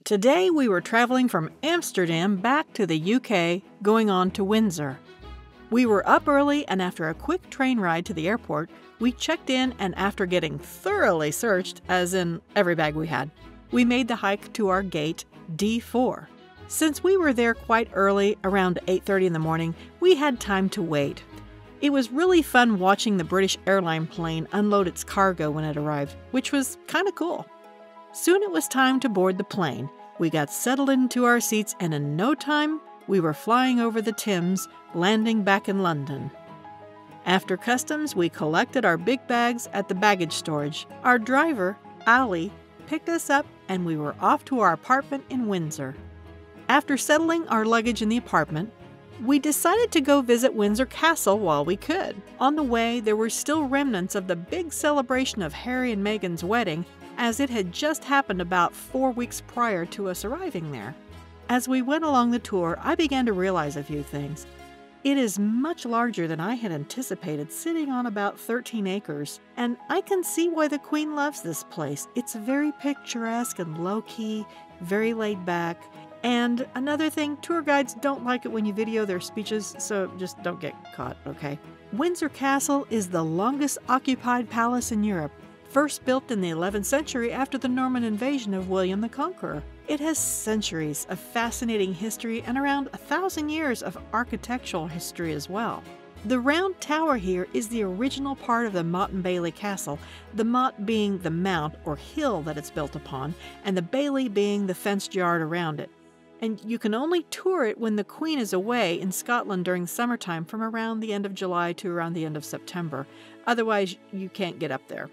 Today we were traveling from Amsterdam back to the UK, going on to Windsor. We were up early, and after a quick train ride to the airport, we checked in, and after getting thoroughly searched, as in every bag we had, we made the hike to our gate D4. Since we were there quite early, around 8:30 in the morning, we had time to wait. It was really fun watching the British airline plane unload its cargo when it arrived, which was kind of cool. Soon it was time to board the plane. We got settled into our seats, and in no time, we were flying over the Thames, landing back in London. After customs, we collected our big bags at the baggage storage. Our driver, Ali, picked us up, and we were off to our apartment in Windsor. After settling our luggage in the apartment, we decided to go visit Windsor Castle while we could. On the way, there were still remnants of the big celebration of Harry and Meghan's wedding, as it had just happened about 4 weeks prior to us arriving there. As we went along the tour, I began to realize a few things. It is much larger than I had anticipated, sitting on about 13 acres, and I can see why the Queen loves this place. It's very picturesque and low-key, very laid back. And another thing, tour guides don't like it when you video their speeches, so just don't get caught, okay? Windsor Castle is the longest occupied palace in Europe, first built in the 11th century after the Norman invasion of William the Conqueror. It has centuries of fascinating history and around 1,000 years of architectural history as well. The round tower here is the original part of the Motte and Bailey Castle, the motte being the mount or hill that it's built upon, and the bailey being the fenced yard around it. And you can only tour it when the Queen is away in Scotland during summertime from around the end of July to around the end of September. Otherwise, you can't get up there.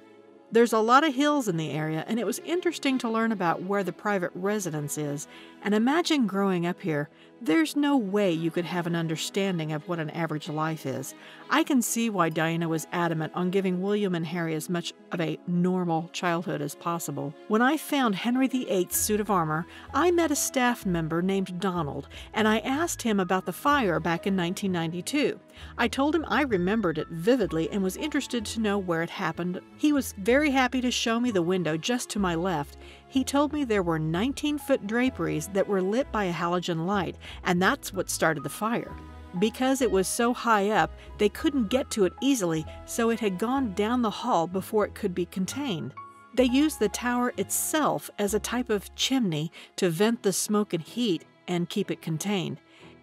There's a lot of hills in the area, and it was interesting to learn about where the private residence is. And imagine growing up here. There's no way you could have an understanding of what an average life is. I can see why Diana was adamant on giving William and Harry as much of a normal childhood as possible. When I found Henry VIII's suit of armor, I met a staff member named Donald, and I asked him about the fire back in 1992. I told him I remembered it vividly and was interested to know where it happened. He was very happy to show me the window just to my left. He told me there were 19-foot draperies that were lit by a halogen light, and that's what started the fire. Because it was so high up, they couldn't get to it easily, so it had gone down the hall before it could be contained. They used the tower itself as a type of chimney to vent the smoke and heat and keep it contained.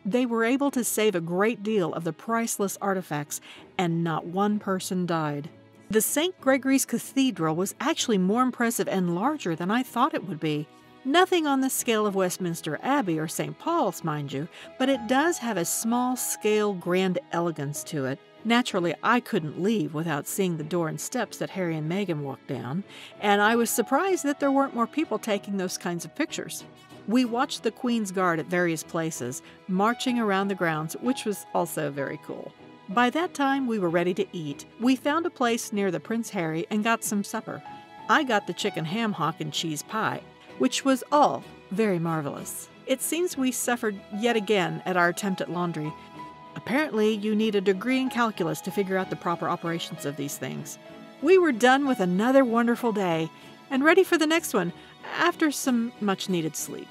They were able to save a great deal of the priceless artifacts, and not one person died. The St. Gregory's Cathedral was actually more impressive and larger than I thought it would be. Nothing on the scale of Westminster Abbey or St. Paul's, mind you, but it does have a small-scale grand elegance to it. Naturally, I couldn't leave without seeing the door and steps that Harry and Meghan walked down, and I was surprised that there weren't more people taking those kinds of pictures. We watched the Queen's Guard at various places, marching around the grounds, which was also very cool. By that time, we were ready to eat. We found a place near the Prince Harry and got some supper. I got the chicken ham hock and cheese pie, which was all very marvelous. It seems we suffered yet again at our attempt at laundry. Apparently, you need a degree in calculus to figure out the proper operations of these things. We were done with another wonderful day and ready for the next one after some much-needed sleep.